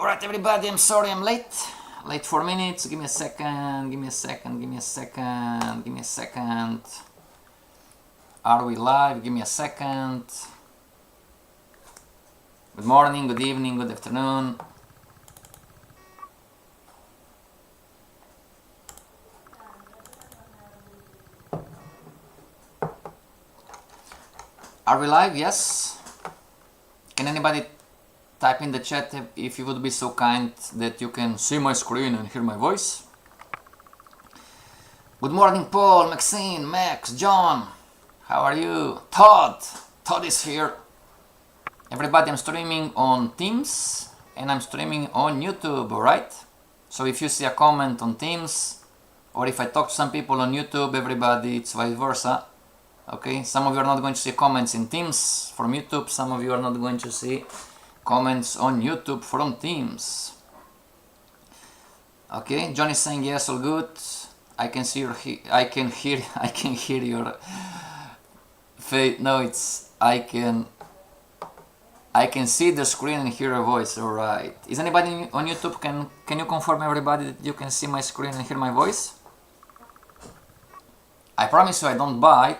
Alright everybody, I'm sorry I'm late. Late 4 minutes. Give me a second, give me a second, give me a second, give me a second. Are we live? Give me a second. Good morning, good evening, good afternoon. Are we live? Yes. Can anybody type in the chat if you would be so kind that you can see my screen and hear my voice? Good morning, Paul, Maxine, Max, John. How are you? Todd. Todd is here. Everybody, I'm streaming on Teams and I'm streaming on YouTube, alright? So if you see a comment on Teams or if I talk to some people on YouTube, everybody, it's vice versa. Okay, some of you are not going to see comments in Teams from YouTube, some of you are not going to see comments on YouTube from Teams. Okay, John is saying yes, all good. I can see your I can hear your face. No, it's I can see the screen and hear your voice. All right. Is anybody on YouTube? Can you confirm, everybody, that you can see my screen and hear my voice? I promise you I don't bite.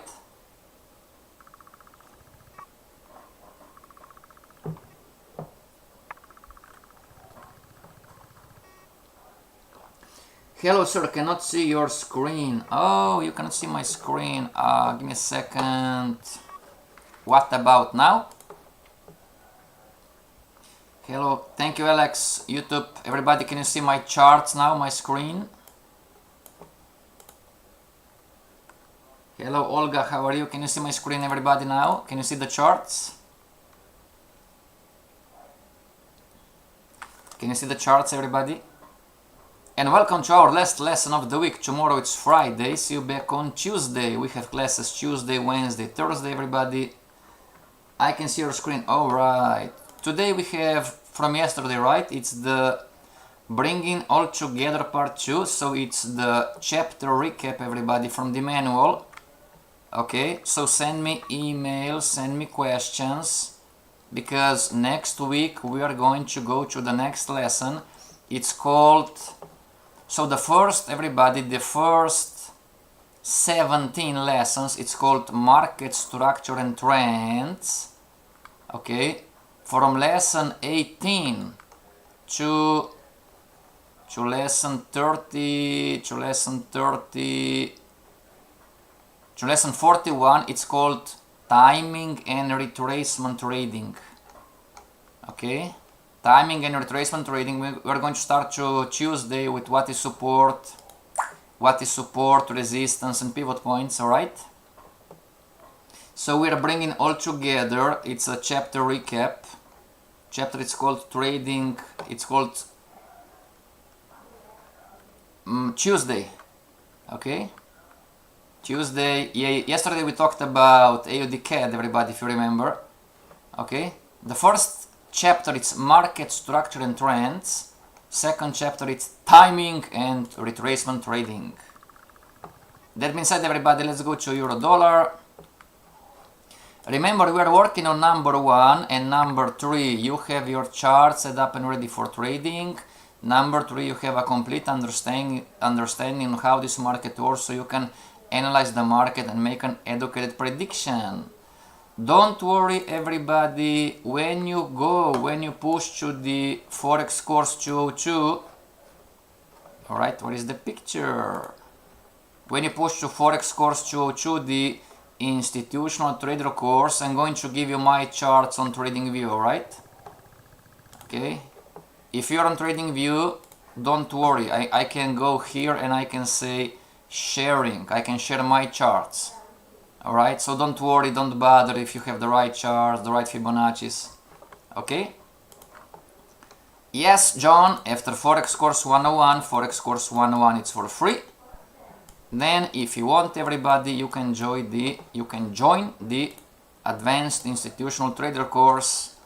Hello sir, cannot see your screen. Oh, you cannot see my screen. Give me a second. What about now? Hello, thank you Alex. YouTube, everybody, can you see my charts now, my screen? Hello Olga, how are you? Can you see my screen, everybody, now? Can you see the charts? Can you see the charts, everybody? And welcome to our last lesson of the week. Tomorrow it's Friday. See you back on Tuesday. We have classes Tuesday, Wednesday, Thursday, everybody. I can see your screen. Alright. Today we have from yesterday, right? It's the bringing all together part 2. So it's the chapter recap, everybody, from the manual. Okay, so send me emails, send me questions, because next week we are going to go to the next lesson. It's called... So the first 17 lessons, it's called Market Structure and Trends. Okay, from lesson 18 to lesson 30 to lesson 41, it's called Timing and Retracement Trading. Okay, timing and retracement trading. We're going to start to Tuesday with what is support, resistance, and pivot points. All right. So we are bringing all together. It's a chapter recap. Chapter, it's called trading. It's called Tuesday. Okay. Tuesday. Yeah. Yesterday we talked about AUD CAD. Everybody, if you remember. Okay. The first chapter, it's Market Structure and Trends. Second chapter, it's Timing and Retracement Trading. That being said, everybody, let's go to Euro Dollar. Remember, we are working on number 1 and number 3. You have your chart set up and ready for trading. Number 3, you have a complete understanding on how this market works, so you can analyze the market and make an educated prediction. Don't worry, everybody, when you push to the Forex course 202, alright, where is the picture? When you push to Forex course 202, the institutional trader course, I'm going to give you my charts on TradingView, alright? Okay, if you're on TradingView, don't worry, I can go here and I can say sharing, I can share my charts. Alright, so don't worry, don't bother if you have the right charts, the right Fibonacci's. Okay? Yes, John, after Forex Course 101, Forex Course 101, it's for free. Then, if you want, everybody, you can join the Advanced Institutional Trader course,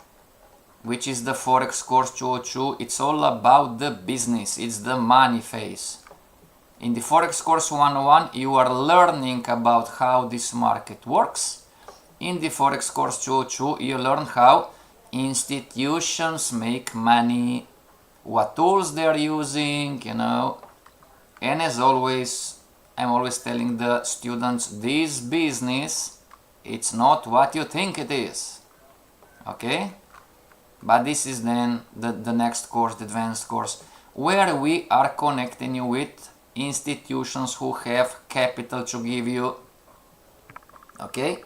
which is the Forex Course 202. It's all about the business, it's the money phase. In the Forex Course 101, you are learning about how this market works. In the Forex Course 202, you learn how institutions make money. what tools they are using, you know. And as always, I'm always telling the students, this business, it's not what you think it is, okay? But this is then the next course, the advanced course, where we are connecting you with institutions who have capital to give you, okay?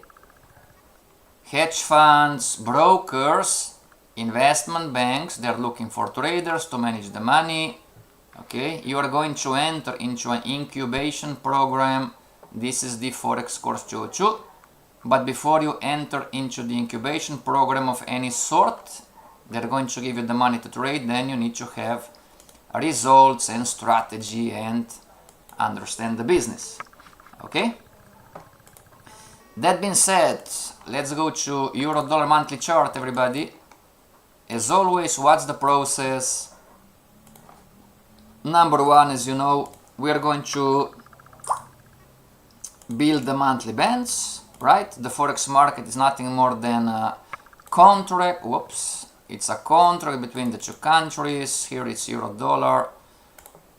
Hedge funds, brokers, investment banks, they're looking for traders to manage the money, okay? You are going to enter into an incubation program. This is the Forex course 202. But before you enter into the incubation program of any sort, they're going to give you the money to trade, then you need to have results and strategy and understand the business, okay? That being said, let's go to Euro-Dollar monthly chart, everybody. As always, what's the process? Number one, as you know, we are going to build the monthly bands, right? The Forex market is nothing more than a contract, it's a contract between the two countries. Here it's Euro-Dollar,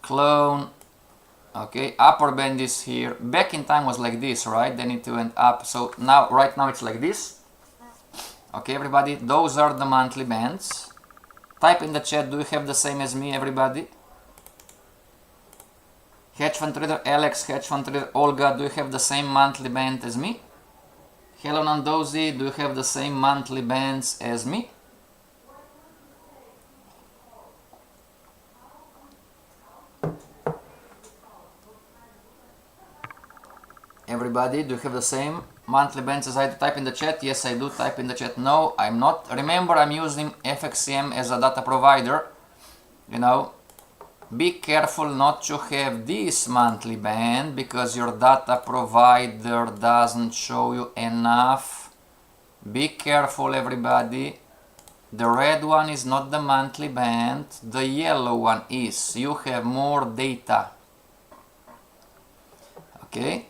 clone, okay, upper band is here. Back in time was like this, right? Then it went up, so now, right now it's like this. Okay, everybody, those are the monthly bands. Type in the chat, do you have the same as me, everybody? Hedge fund trader Alex, hedge fund trader Olga, do you have the same monthly band as me? Hello Nandozi, do you have the same monthly bands as me? Everybody, do you have the same monthly bands as I do? Type in the chat. Yes, I do. Type in the chat. No, I'm not. Remember, I'm using FXCM as a data provider. You know, be careful not to have this monthly band because your data provider doesn't show you enough. Be careful, everybody. The red one is not the monthly band. The yellow one is. You have more data. Okay?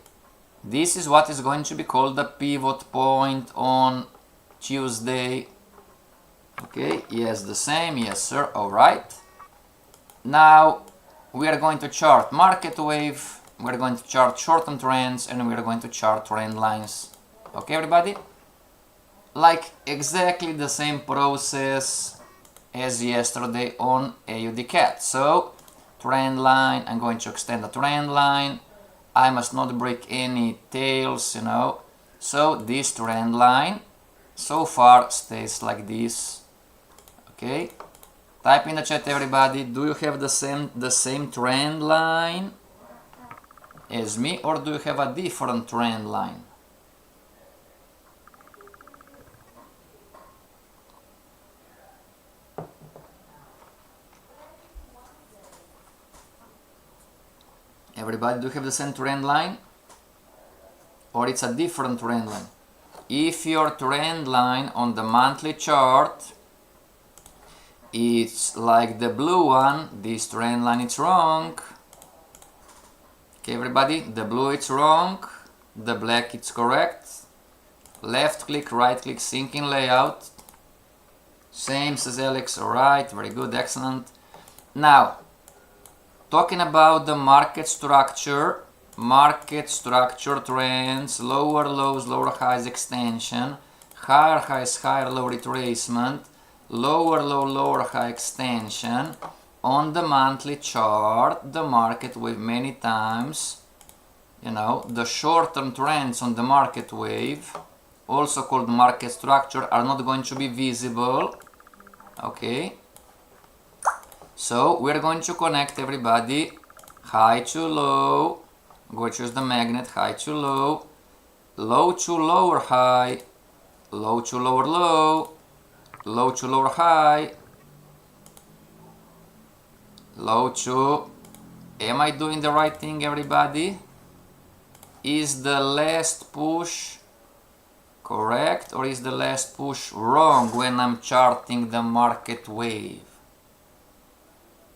This is what is going to be called the pivot point on Tuesday. Okay, yes, the same, yes sir, alright. Now we are going to chart market wave, we are going to chart short-term trends, and we are going to chart trend lines. Okay, everybody? Like exactly the same process as yesterday on AUD-CAD. So, trend line, I'm going to extend the trend line. I must not break any tails, you know. So this trend line so far stays like this. Okay. Type in the chat, everybody. Do you have the same trend line as me, or do you have a different trend line? Everybody, do you have the same trend line? Or it's a different trend line? If your trend line on the monthly chart is like the blue one, this trend line is wrong. Okay, everybody, the blue it's wrong, the black it's correct. Left click, right click, syncing layout. Same as Alex, alright, very good, excellent. Now, talking about the market structure trends, lower lows, lower highs extension, higher highs, higher low retracement, lower low, lower high extension. On the monthly chart, the market wave many times, you know, the short-term trends on the market wave, also called market structure, are not going to be visible, okay? So we're going to connect, everybody, high to low, go choose the magnet, high to low, low to lower high, low to lower low, low to lower high, low to, am I doing the right thing, everybody? Is the last push correct, or is the last push wrong when I'm charting the market wave?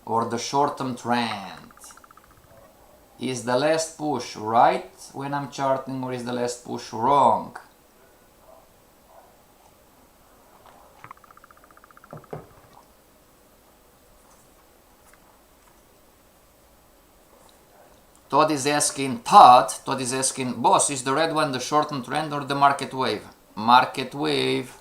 Or the short-term trend? Is the last push right when I'm charting, or is the last push wrong? Todd is asking, boss, is the red one the short-term trend or the market wave? Market wave.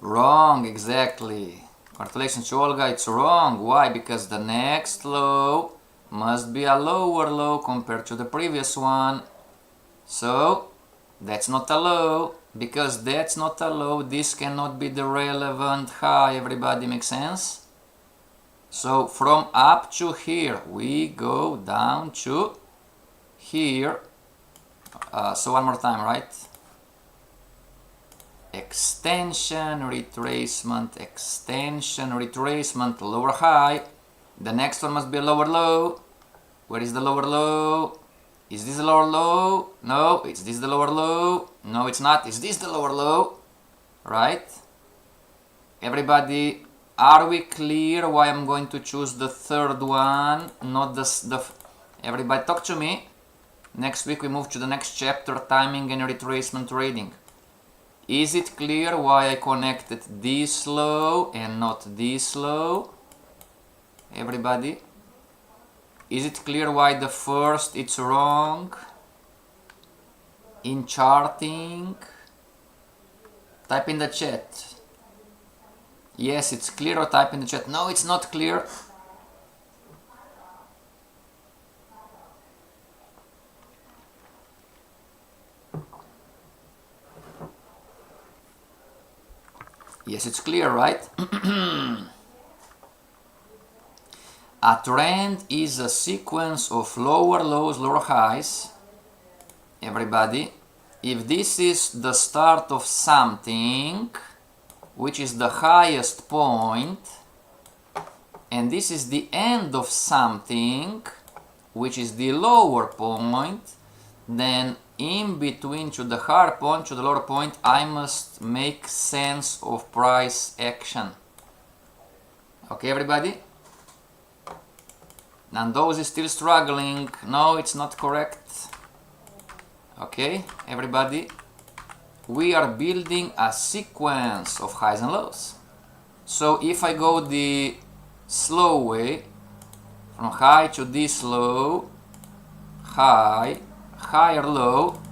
Wrong, exactly. Congratulations to Olga, it's wrong. Why? Because the next low must be a lower low compared to the previous one. So, that's not a low. Because that's not a low, this cannot be the relevant high. Everybody make sense? So from up to here, we go down to here. So one more time, right? Extension, retracement, lower high. The next one must be a lower low. Where is the lower low? Is this the lower low? No, is this the lower low? No, it's not. Is this the lower low? Right? Everybody, are we clear why I'm going to choose the third one? Not the everybody talk to me. Next week we move to the next chapter, timing and retracement trading. Is it clear why I connected this low and not this low? Everybody? Is it clear why the first it's wrong? In charting? Type in the chat. Yes, it's clear, or type in the chat. No, it's not clear. Yes, it's clear, right? A trend is a sequence of lower lows, lower highs. Everybody, if this is the start of something, which is the highest point, and this is the end of something, which is the lower point, then in between to the higher point, to the lower point, I must make sense of price action. Okay, everybody? And those is still struggling. No, it's not correct. Okay, everybody? We are building a sequence of highs and lows. So if I go the slow way, from high to this low, high, higher low,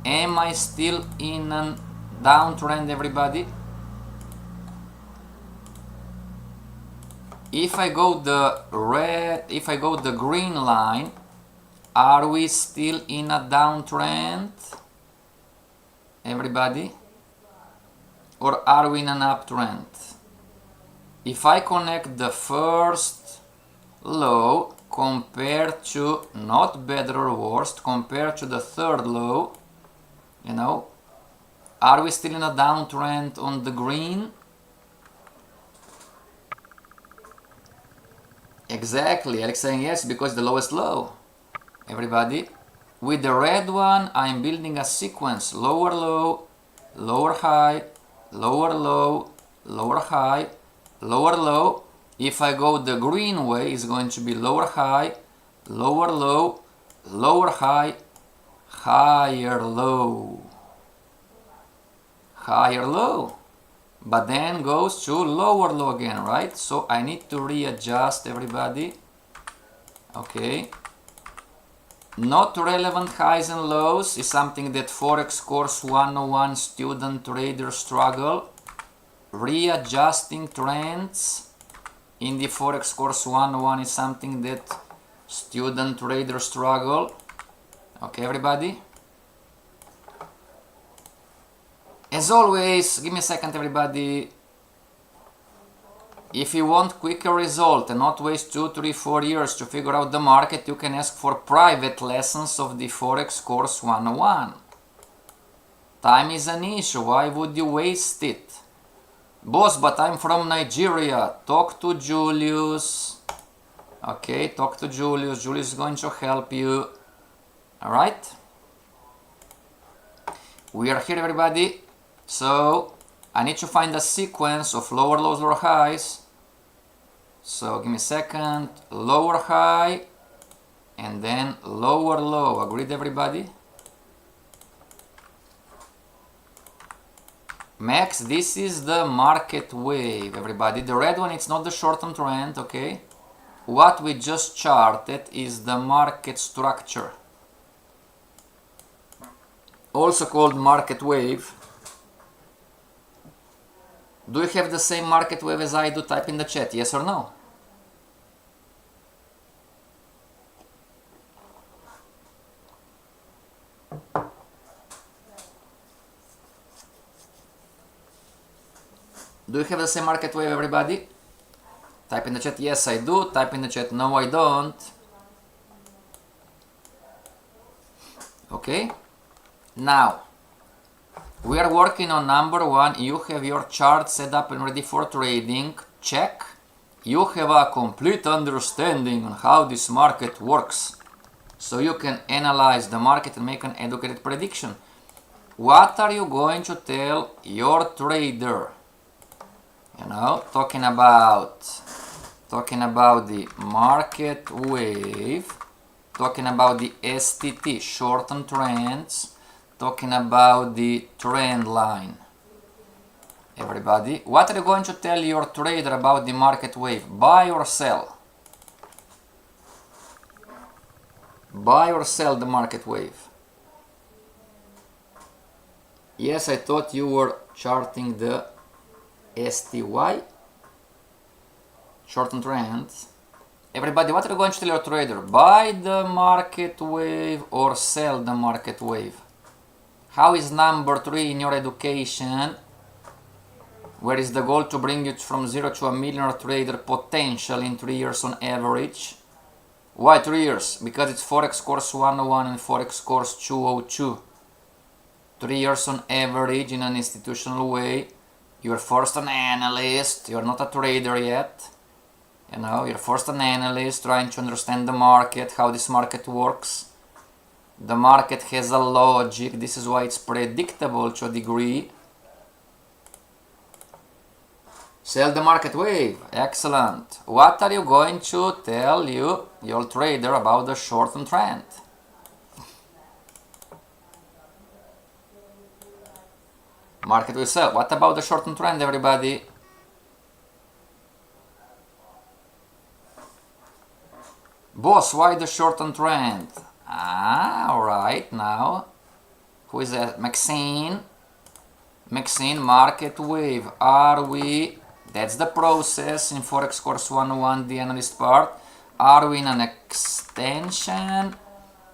am I still in a downtrend, everybody? If I go the green line, are we still in a downtrend, everybody? Or are we in an uptrend? If I connect the first low compared to, not better or worst, compared to the third low, you know, are we still in a downtrend on the green? Exactly, Alex saying yes, because the lowest low. Everybody, with the red one, I'm building a sequence: lower low, lower high, lower low, lower high, lower low. If I go the green way, it's going to be lower high, lower low, lower high, higher low, higher low. But then goes to lower low again, right? So I need to readjust, everybody. Okay. Not relevant highs and lows is something that Forex Course 101 student traders struggle. Readjusting trends in the Forex Course 101 is something that student traders struggle. Okay, everybody? As always, give me a second, everybody. If you want quicker result and not waste 2, 3, 4 years to figure out the market, you can ask for private lessons of the Forex Course 101. Time is an issue. Why would you waste it? Boss, but I'm from Nigeria. Talk to Julius. Okay, talk to Julius. Julius is going to help you. Alright? We are here, everybody. So, I need to find a sequence of lower lows, lower highs. So, give me a second. Lower high, and then lower low. Agreed, everybody? Max, this is the market wave, everybody. The red one, it's not the short-term trend, okay? what we just charted is the market structure, also called market wave. Do you have the same market wave as I do? Type in the chat, yes or no. Do you have the same market wave, everybody? Type in the chat, yes I do. Type in the chat, no I don't. Okay. Now, we are working on number one. You have your chart set up and ready for trading. Check. You have a complete understanding on how this market works. So you can analyze the market and make an educated prediction. What are you going to tell your trader? You know, talking about the market wave, talking about the STT, short-term trends, talking about the trend line. Everybody, what are you going to tell your trader about the market wave? Buy or sell? Buy or sell the market wave? Yes, I thought you were charting the STY, short-term trends. Everybody, what are you going to tell your trader? Buy the market wave or sell the market wave? How is number 3 in your education? Where is the goal to bring you from 0 to a millionaire trader potential in 3 years on average? Why 3 years? Because it's Forex course 101 and Forex course 202. 3 years on average in an institutional way. You're first an analyst, you're not a trader yet. You know, you're first an analyst trying to understand the market, how this market works. The market has a logic, this is why it's predictable to a degree. Sell the market wave, excellent. What are you going to tell your trader about the short-term trend? Market will sell. What about the short-term trend, everybody? Boss, why the short-term trend? Alright, now. Who is that? Maxine. Maxine, market wave. Are we... That's the process in Forex course 101, the analyst part. Are we in an extension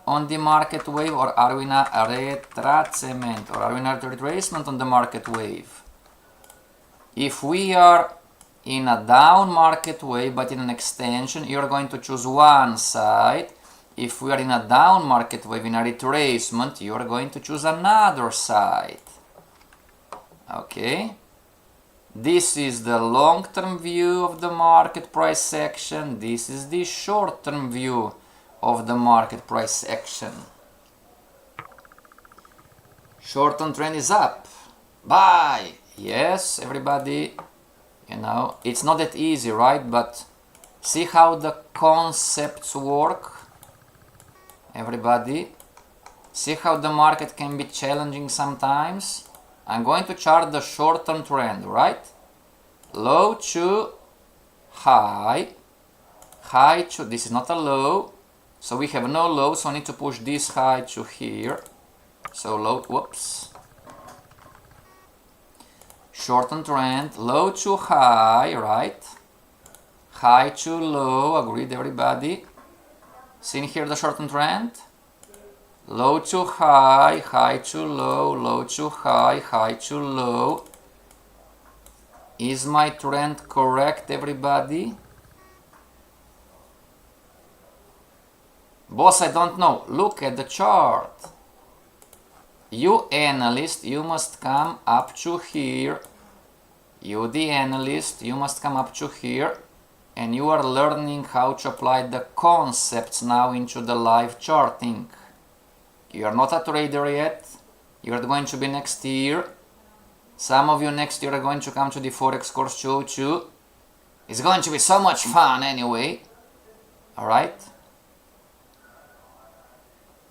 on the market wave, or are we in a retracement, or are we in a retracement on the market wave? If we are in a down market wave but in an extension, you're going to choose one side. If we are in a down market wave in a retracement, you're going to choose another side. Okay? This is the long-term view of the market price action. This is the short-term view of the market price action. Short-term trend is up. Buy. Yes, everybody. You know, it's not that easy, right? But see how the concepts work. Everybody. See how the market can be challenging sometimes. I'm going to chart the short-term trend, right? Low to high. High to, this is not a low. So we have no low, so I need to push this high to here. So low, whoops. Short-term trend, low to high, right? High to low, agreed everybody? Seen here the short-term trend? Low to high, high to low, low to high, high to low. Is my trend correct, everybody? Boss, I don't know. Look at the chart. You analyst, you must come up to here. You the analyst, you must come up to here. And you are learning how to apply the concepts now into the live charting. You are not a trader yet. You are going to be next year. Some of you next year are going to come to the Forex course 202. It's going to be so much fun anyway. Alright?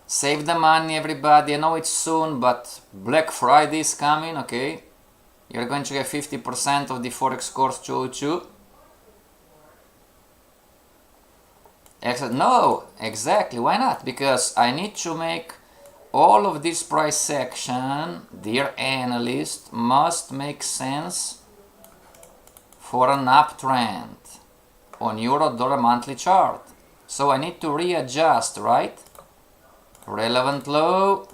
Save the money, everybody. I know it's soon, but Black Friday is coming, okay? You're going to get 50% of the Forex course 202. No, exactly. Why not? Because I need to make all of this price section, dear analyst, must make sense for an uptrend on euro dollar monthly chart. So I need to readjust, right? Relevant low,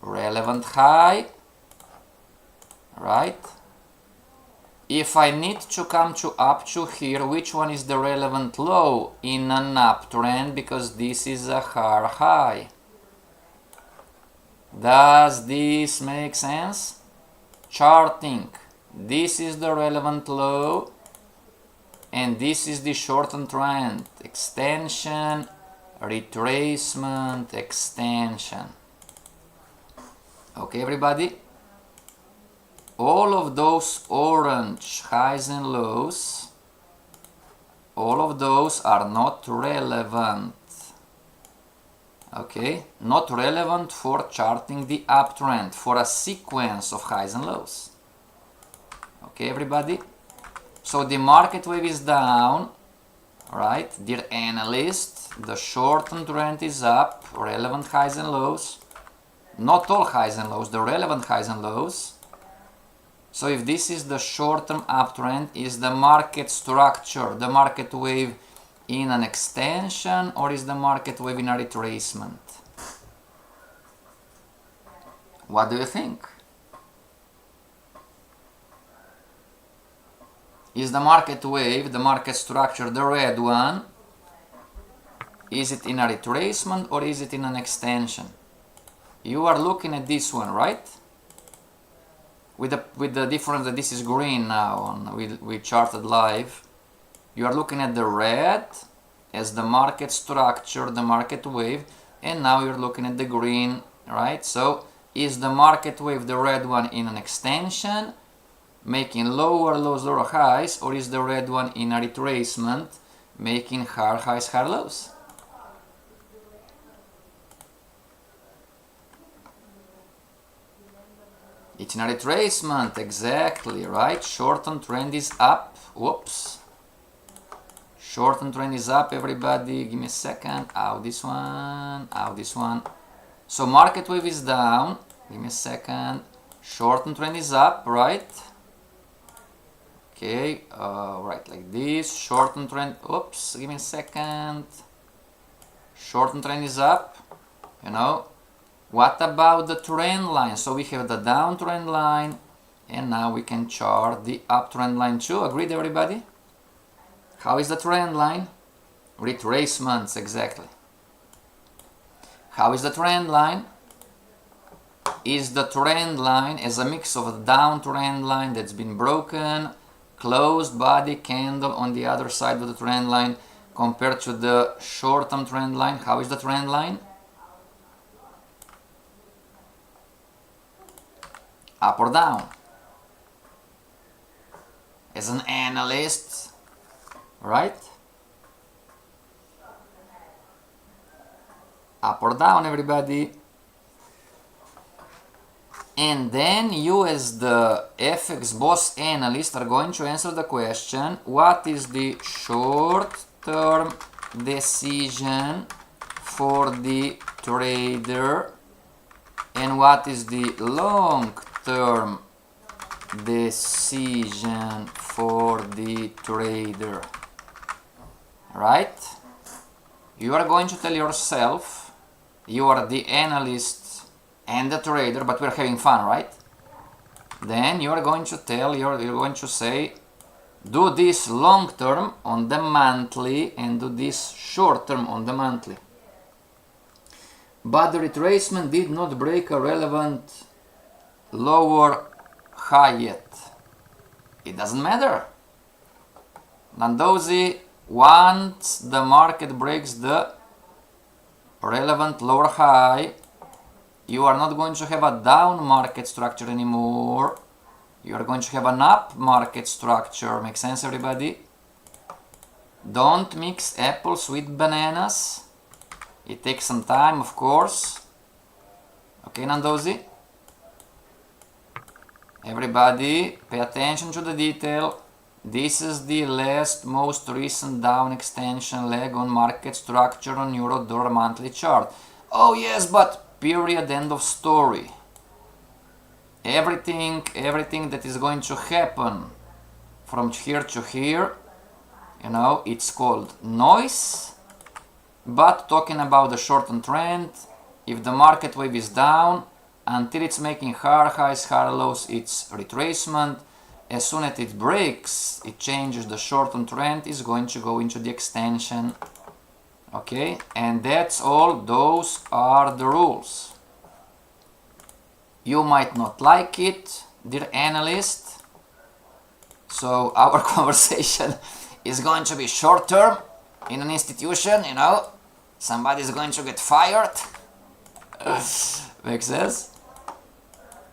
relevant high, right? If I need to come to up to here, which one is the relevant low in an uptrend? Because this is a hard high. Does this make sense? Charting. This is the relevant low and this is the shortened trend. Extension, retracement, extension. Okay, everybody? All of those orange highs and lows, all of those are not relevant. Okay, not relevant for charting the uptrend, for a sequence of highs and lows. Okay, everybody? So the market wave is down, right? Dear analyst, the short-term trend is up, relevant highs and lows. Not all highs and lows, the relevant highs and lows. So if this is the short-term uptrend, is the market structure, the market wave in an extension, or is the market wave in a retracement? What do you think? Is the market wave, the market structure, the red one, is it in a retracement or is it in an extension? You are looking at this one, right? With the difference that this is green now, we charted live. You are looking at the red as the market structure, the market wave, and now you're looking at the green, right? So is the market wave, the red one, in an extension, making lower lows, lower highs, or is the red one in a retracement, making higher highs, higher lows? It's in a retracement, exactly, right? Short-term trend is up. Whoops. Short-term trend is up, everybody. Give me a second. Out this one, out this one. So market wave is down. Give me a second. Short-term trend is up, right? Okay, right, like this. Short-term trend, oops, give me a second. Short-term trend is up, you know. What about the trend line? So we have the downtrend line, and now we can chart the uptrend line too. Agreed, everybody? How is the trend line? Retracements, exactly. How is the trend line? Is the trend line as a mix of a downtrend line that's been broken, closed body candle on the other side of the trend line compared to the short-term trend line? How is the trend line? Up or down? As an analyst, right? Up or down, everybody? And then you, as the FX boss analyst, are going to answer the question, what is the short-term decision for the trader and what is the long-term decision for the trader? Right? You are going to tell yourself, you are the analyst and the trader, but we're having fun, right? Then you're going to tell, you're going to say, do this long term on the monthly and do this short term on the monthly. But the retracement did not break a relevant lower high yet. It doesn't matter. Nandozi, once the market breaks the relevant lower high, you are not going to have a down market structure anymore. You are going to have an up market structure. Make sense, everybody? Don't mix apples with bananas. It takes some time, of course. Okay, Nandozi? Everybody, pay attention to the detail. This is the most recent down extension leg on market structure on euro-dollar monthly chart. Oh yes, but period, end of story. Everything that is going to happen from here to here, you know, it's called noise. But talking about the short-term trend, if the market wave is down, until it's making higher highs, higher lows, it's retracement. As soon as it breaks, it changes the short-term trend, is going to go into the extension. Okay, and that's all. Those are the rules. You might not like it, dear analyst. So our conversation is going to be short-term in an institution, you know. Somebody's going to get fired. Makes sense?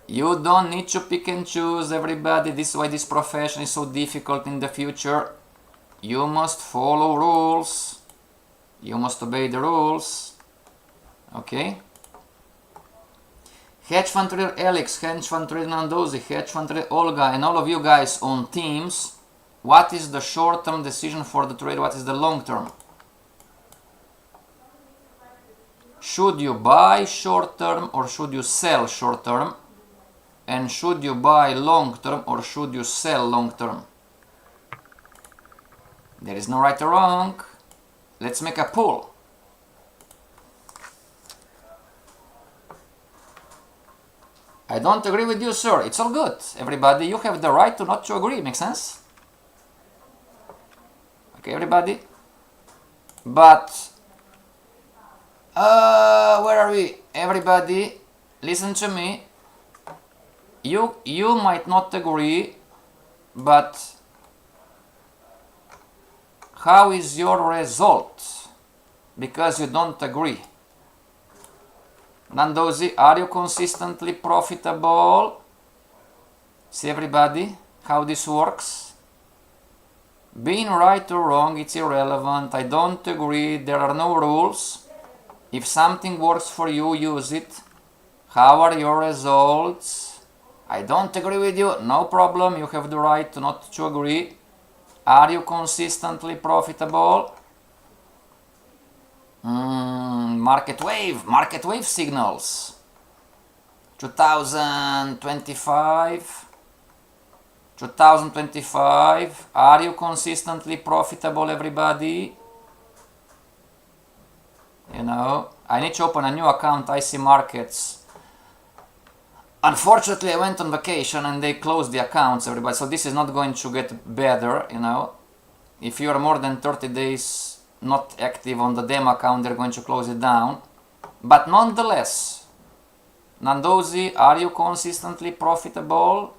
You don't need to pick and choose, everybody. This is why this profession is so difficult in the future. You must follow rules. You must obey the rules. Okay? Hedge fund trader Alex, hedge fund trader Nandozi, hedge fund trader Olga, and all of you guys on Teams, what is the short-term decision for the trade? What is the long-term? Should you buy short-term or should you sell short-term? And should you buy long-term or should you sell long-term? There is no right or wrong. Let's make a poll. I don't agree with you, sir. It's all good. Everybody, you have the right to not to agree. Makes sense? Okay, everybody? But, where are we? Everybody, listen to me. You might not agree, but how is your result? Because you don't agree. Nandozi, are you consistently profitable? See everybody, how this works? Being right or wrong, it's irrelevant. I don't agree, there are no rules. If something works for you, use it. How are your results? I don't agree with you, no problem, you have the right to not to agree. Are you consistently profitable? Market wave signals. 2025, are you consistently profitable, everybody? You know, I need to open a new account, IC Markets. Unfortunately, I went on vacation and they closed the accounts, everybody, so this is not going to get better, you know. If you are more than 30 days not active on the demo account, they're going to close it down. But nonetheless, Nandozi, are you consistently profitable?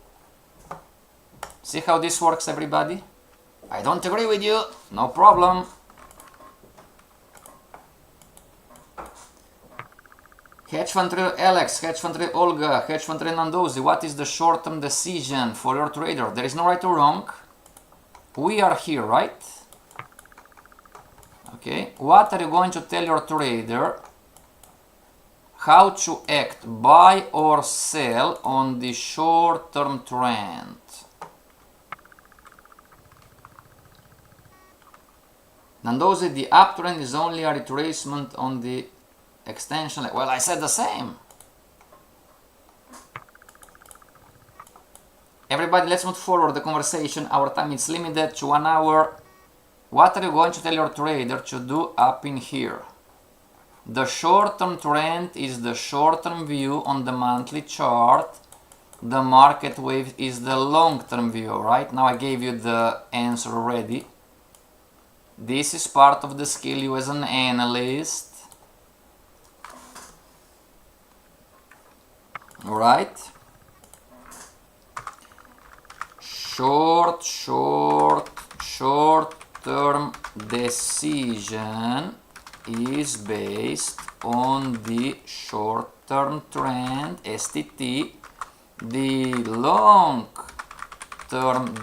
See how this works, everybody? I don't agree with you, no problem. Hedge fund trader Alex, hedge fund trader Olga, hedge fund trader Nandozi, what is the short-term decision for your trader? There is no right or wrong. We are here, right? Okay, what are you going to tell your trader? How to act, buy or sell on the short-term trend? Nandozi, the uptrend is only a retracement on the extension. Well, I said the same. Everybody, let's move forward the conversation. Our time is limited to 1 hour. What are you going to tell your trader to do up in here? The short-term trend is the short-term view on the monthly chart. The market wave is the long-term view, right? Now I gave you the answer already. This is part of the skill you as an analyst. Alright? Short-term decision is based on the short-term trend, STT. The long-term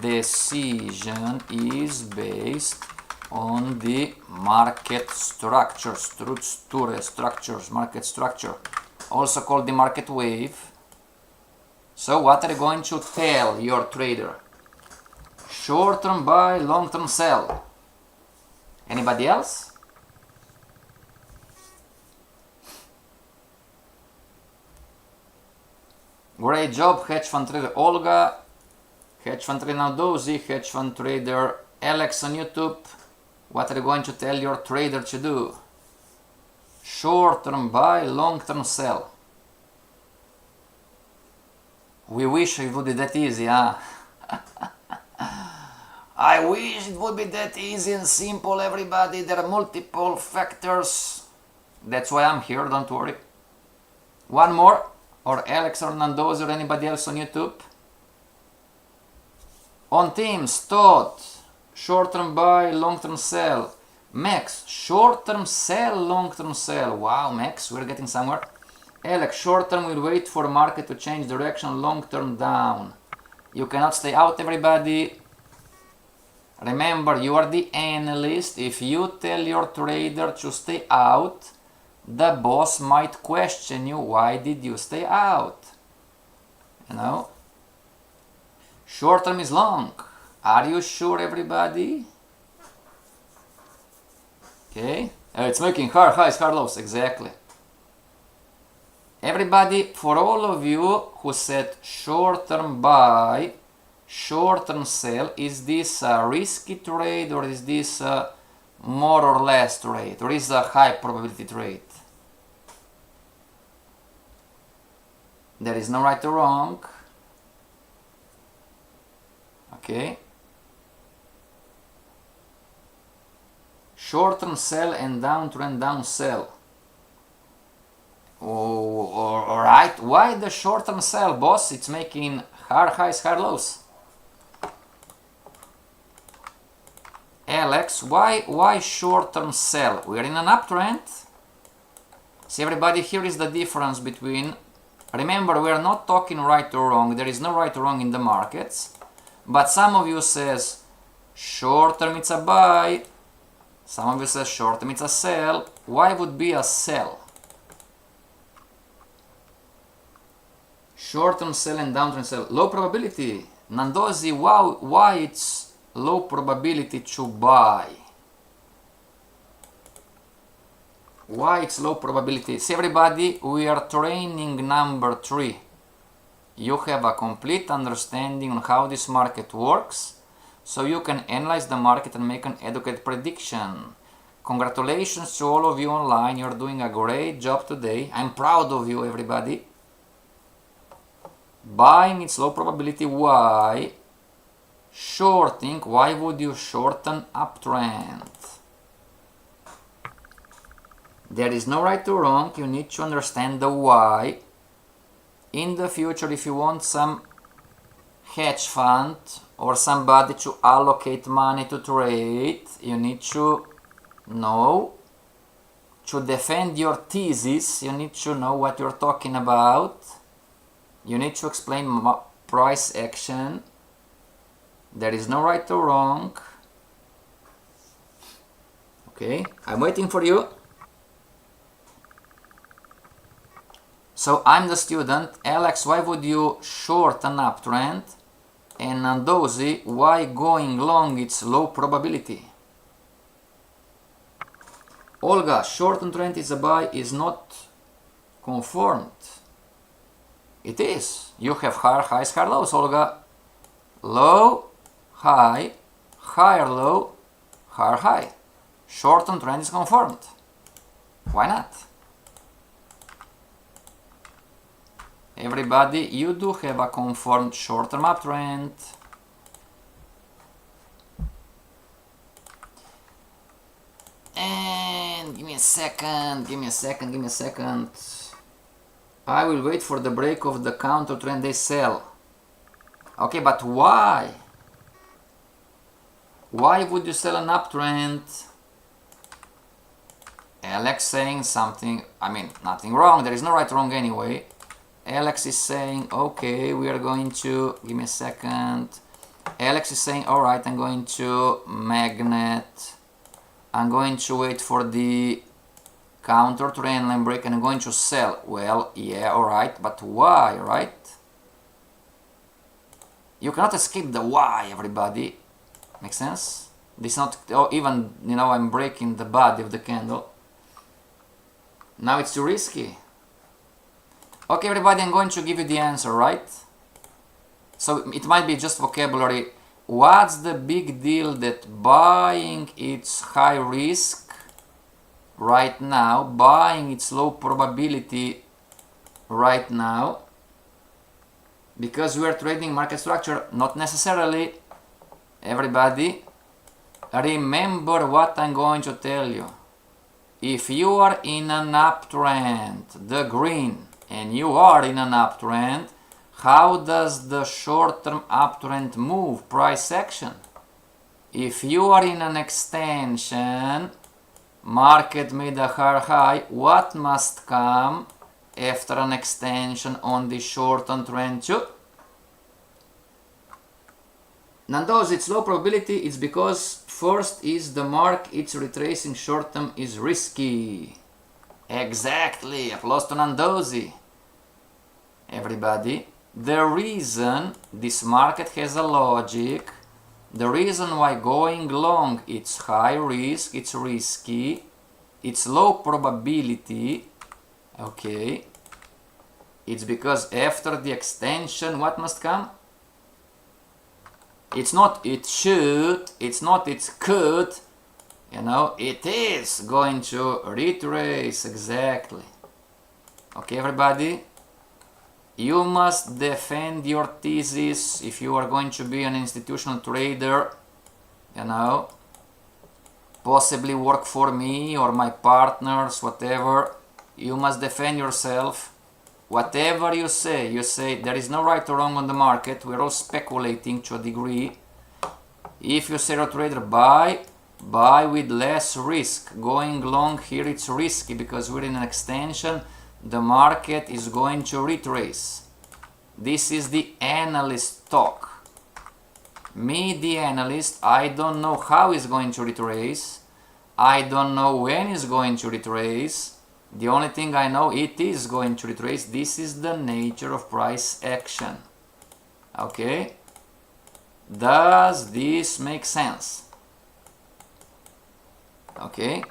decision is based on the market structures, market structure, also called the market wave. So what are you going to tell your trader? Short-term buy, long-term sell. Anybody else? Great job, hedge fund trader Olga, hedge fund trader Naldozi, hedge fund trader Alex on YouTube. What are you going to tell your trader to do? Short-term buy, long-term sell. We wish it would be that easy, huh? I wish it would be that easy and simple, everybody. There are multiple factors. That's why I'm here, don't worry. One more, or Alex or Nandoz or anybody else on YouTube. On Teams, Todd, short-term buy, long-term sell. Max, short-term sell, long-term sell. Wow, Max, we're getting somewhere. Alex, short-term will wait for market to change direction, long-term down. You cannot stay out, everybody. Remember, you are the analyst. If you tell your trader to stay out, the boss might question you, why did you stay out? You know? Short-term is long. Are you sure, everybody? Okay. It's making hard highs, hard lows. Exactly. Everybody, for all of you who said short-term buy, short-term sell, is this a risky trade or is this a more or less trade or is a high probability trade? There is no right or wrong. Okay. Short-term sell and downtrend down sell. Oh, alright. Why the short-term sell, boss? It's making hard highs, hard lows. Alex, why short-term sell? We are in an uptrend. See, everybody, here is the difference between... Remember, we are not talking right or wrong. There is no right or wrong in the markets. But some of you says short-term it's a buy. Some of you says short-term it's a sell. Why would be a sell? Short-term sell and downtrend sell. Low probability. Nandozi, wow, why it's low probability to buy? Why it's low probability? See, everybody, we are training number 3. You have a complete understanding on how this market works, so you can analyze the market and make an educated prediction. Congratulations to all of you online. You're doing a great job today. I'm proud of you, everybody. Buying, it's low probability. Why? Shorting, why would you shorten uptrend? There is no right or wrong. You need to understand the why. In the future, if you want some hedge fund or somebody to allocate money to trade, you need to know, to defend your thesis, you need to know what you're talking about. You need to explain price action. There is no right or wrong. Okay, I'm waiting for you. So I'm the student. Alex, why would you short an uptrend? And Nandozi, why going long it's low probability? Olga, short on trend is a buy is not confirmed. It is. You have higher highs, higher lows, Olga. Low, high, higher low, higher high. Short on trend is confirmed. Why not? Everybody, you do have a confirmed short-term uptrend. And give me a second. I will wait for the break of the counter trend they sell. Okay, but why? Why would you sell an uptrend? Alex saying something, I mean, nothing wrong. There is no right or wrong anyway. Alex is saying, okay, we are going to, give me a second. Alex is saying, all right, I'm going to magnet. I'm going to wait for the counter trend line break and I'm going to sell. Well, yeah, all right, but why, right? You cannot escape the why, everybody. Make sense? This is not, oh, even, you know, I'm breaking the body of the candle. Now it's too risky. Okay, everybody, I'm going to give you the answer, right? So it might be just vocabulary. What's the big deal that buying it's high risk right now, buying it's low probability right now? Because we are trading market structure, not necessarily. Everybody, remember what I'm going to tell you. If you are in an uptrend, the green, and you are in an uptrend, how does the short-term uptrend move? Price action. If you are in an extension, market made a higher high, what must come after an extension on the short-term trend too? Nandos, it's low probability. It's because first is the mark, it's retracing short-term is risky. Exactly. Applause to Nandozi. Everybody, the reason this market has a logic, the reason why going long it's high risk, it's risky, it's low probability, okay, it's because after the extension what must come? It's not it should, it's not it could, you know, it is going to retrace. Exactly. Okay, everybody, you must defend your thesis if you are going to be an institutional trader, you know, possibly work for me or my partners, whatever. You must defend yourself. Whatever you say there is no right or wrong on the market. We're all speculating to a degree. If you say to a trader, buy with less risk. Going long here it's risky because we're in an extension. The market is going to retrace. This is the analyst talk. Me, the analyst, I don't know how it's going to retrace. I don't know when it's going to retrace. The only thing I know, it is going to retrace. This is the nature of price action. Okay? Does this make sense? Okay?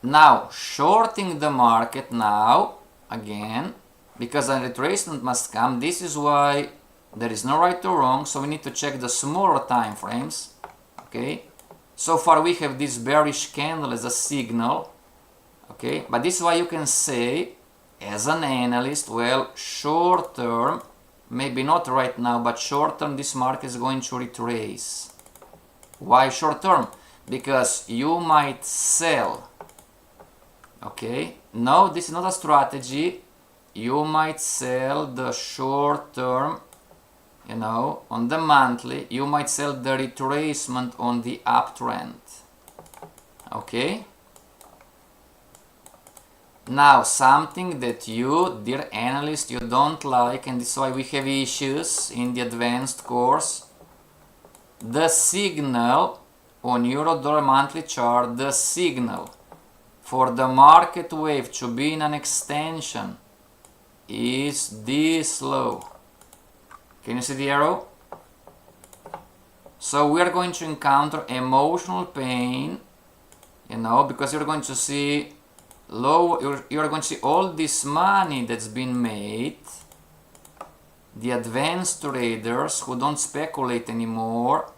Now, shorting the market now, again, because a retracement must come. This is why there is no right or wrong, so we need to check the smaller time frames. Okay? So far we have this bearish candle as a signal. Okay, but this is why you can say, as an analyst, well, short term, maybe not right now, but short term, this market is going to retrace. Why short term? Because you might sell. Okay, no, this is not a strategy. You might sell the short term, you know, on the monthly. You might sell the retracement on the uptrend. Okay. Now, something that you, dear analyst, you don't like, and this is why we have issues in the advanced course. The signal on Euro-Dollar monthly chart, the signal for the market wave to be in an extension is this low. Can you see the arrow? So we are going to encounter emotional pain, you know, because you're going to see low, you're going to see all this money that's been made. The advanced traders who don't speculate anymore,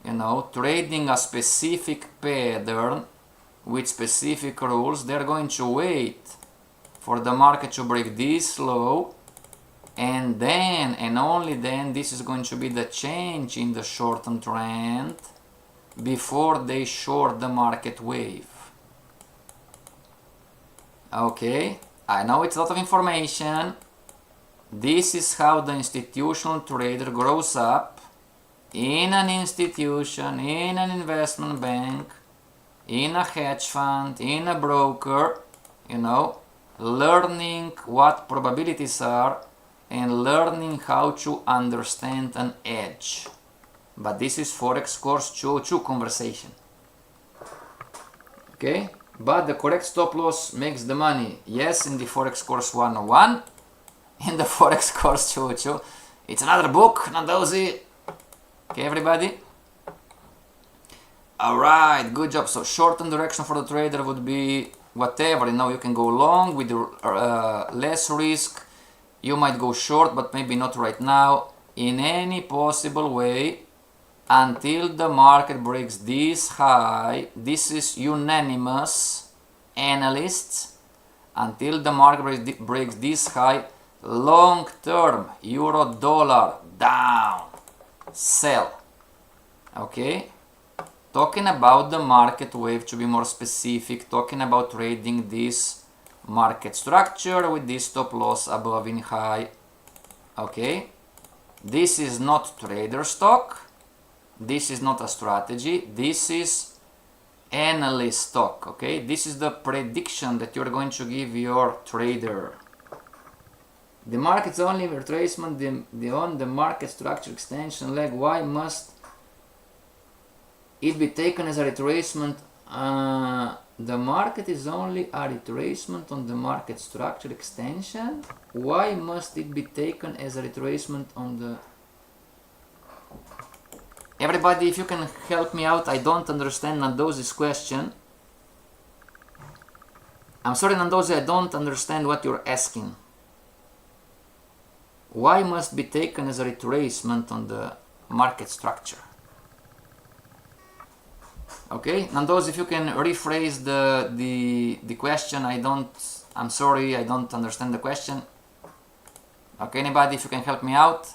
you know, trading a specific pattern with specific rules, they're going to wait for the market to break this low, and then and only then this is going to be the change in the short-term trend before they short the market wave. Okay, I know it's a lot of information. This is how the institutional trader grows up in an institution, in an investment bank, in a hedge fund, in a broker, you know, learning what probabilities are and learning how to understand an edge. But this is Forex course 202 conversation. Okay? But the correct stop loss makes the money. Yes, in the Forex course 101, in the Forex course 202. It's another book, Nandozi. Okay, everybody? Alright, good job. So short-term direction for the trader would be whatever, you know, you can go long with less risk. You might go short, but maybe not right now. In any possible way, until the market breaks this high, this is unanimous analysts, until the market breaks this high, long term euro dollar down, sell. Okay, talking about the market wave, to be more specific, talking about trading this market structure with this stop loss above in high. Okay, this is not trader stock, this is not a strategy, this is analyst stock. Okay, this is the prediction that you're going to give your trader. The market's only retracement on the market structure extension leg. Why must it be taken as a retracement? The market is only a retracement on the market structure extension. Why must it be taken as a retracement on the... Everybody, if you can help me out, I don't understand Nandosi's question. I'm sorry, Nandosi, I don't understand what you're asking. Why must be taken as a retracement on the market structure? Okay, Nandosi, if you can rephrase the question, I'm sorry, I don't understand the question. Okay, anybody, if you can help me out.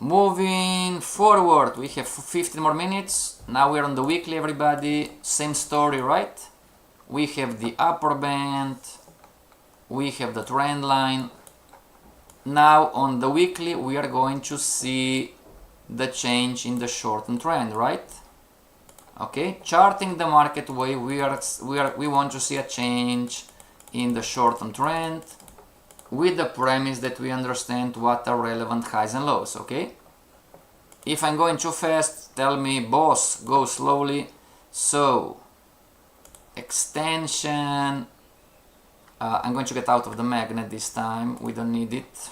Moving forward, we have 15 more minutes. Now we're on the weekly, everybody. Same story, right? We have the upper band. We have the trend line. Now on the weekly, we are going to see the change in the short-term trend, right? Okay, charting the market wave, we want to see a change in the short-term trend with the premise that we understand what are relevant highs and lows. Okay, if I'm going too fast, tell me, boss, go slowly. So extension, I'm going to get out of the magnet this time, we don't need it.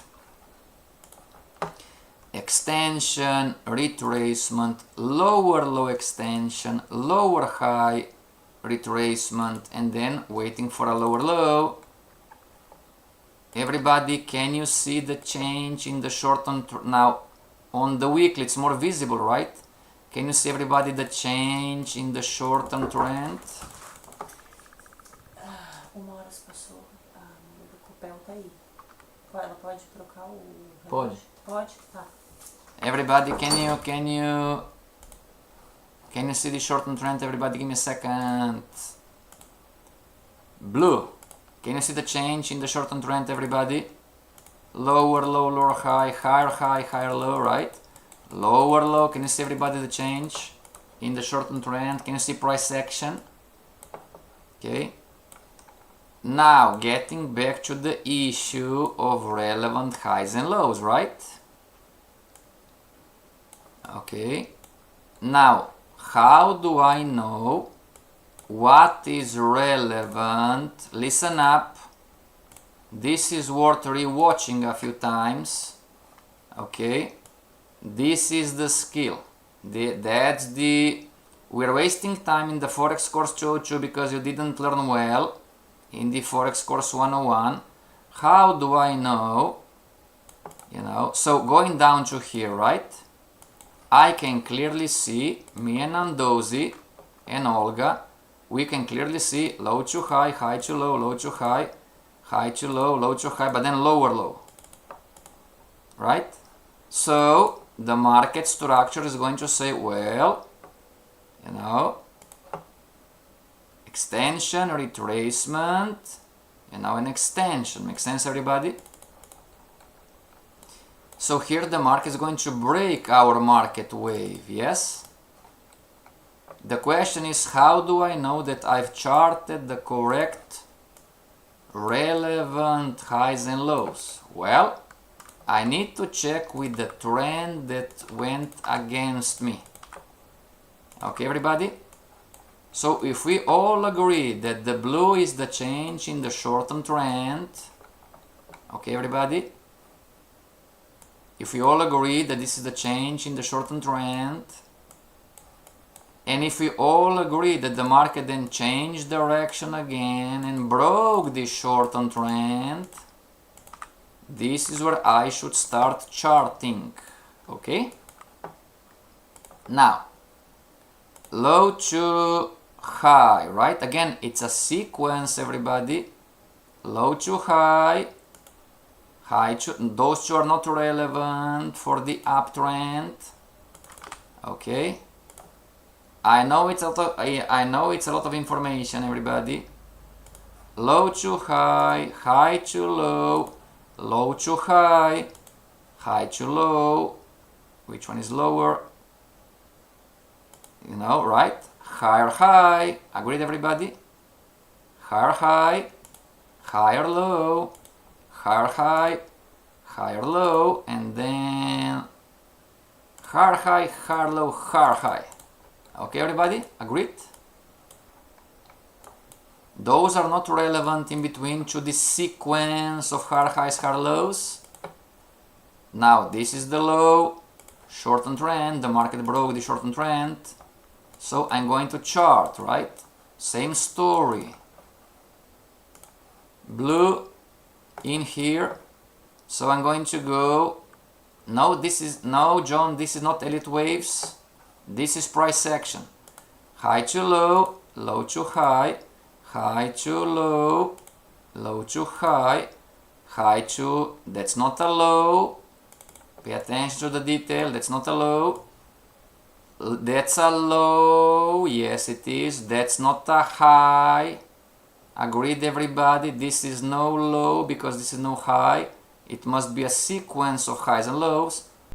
Extension, retracement, lower low extension, lower high, retracement, and then waiting for a lower low. Everybody, can you see the change in the short-term? Now on the weekly it's more visible, right? Can you see, everybody, the change in the short-term trend? Uma hora se passou, o papel tá aí. Ela pode trocar o relógio? Pode. Pode? Tá. Everybody, can you see the short-term trend? Everybody, give me a second. Blue. Can you see the change in the short-term trend, everybody? Lower low, lower high, higher low, right? Lower low. Can you see, everybody, the change in the short-term trend? Can you see price action? Okay. Now, getting back to the issue of relevant highs and lows, right? Okay. Now, how do I know what is relevant? Listen up. This is worth rewatching a few times. Okay. This is the skill. We're wasting time in the Forex course 202 because you didn't learn well in the Forex course 101. How do I know? So going down to here, right? I can clearly see, me and Nandosi and Olga, we can clearly see low to high, high to low, low to high, high to low, low to high, but then lower low, right? So the market structure is going to say, well, extension, retracement, an extension. Makes sense, everybody? So here the market is going to break our market wave, yes? The question is, how do I know that I've charted the correct relevant highs and lows? Well, I need to check with the trend that went against me. Okay, everybody? So if we all agree that the blue is the change in the short-term trend, okay, everybody? If we all agree that this is the change in the short-term trend, And if we all agree that the market then changed direction again and broke this short-term trend, this is where I should start charting. Okay? Now, low to high, right? Again, it's a sequence, everybody. Low to high, high to, those two are not relevant for the uptrend. Okay? I know it's a lot of information, everybody. Low to high, high to low, low to high, high to low. Which one is lower? You know, right? Higher high. Agreed, everybody? Higher high, higher low, higher high, higher low, and then higher high, higher low, higher high. Okay, everybody? Agreed? Those are not relevant in between to the sequence of higher highs, higher lows. Now, this is the low, short-term trend, the market broke the short-term trend. So I'm going to chart, right? Same story. Blue in here. So I'm going to go, no, John, this is not elite waves. This is price action. High to low, low to high, high to low, low to high, high to, that's not a low. Pay attention to the detail, that's not a low. That's a low, yes it is. That's not a high. Agreed, everybody? This is no low because this is no high. It must be a sequence of highs and lows.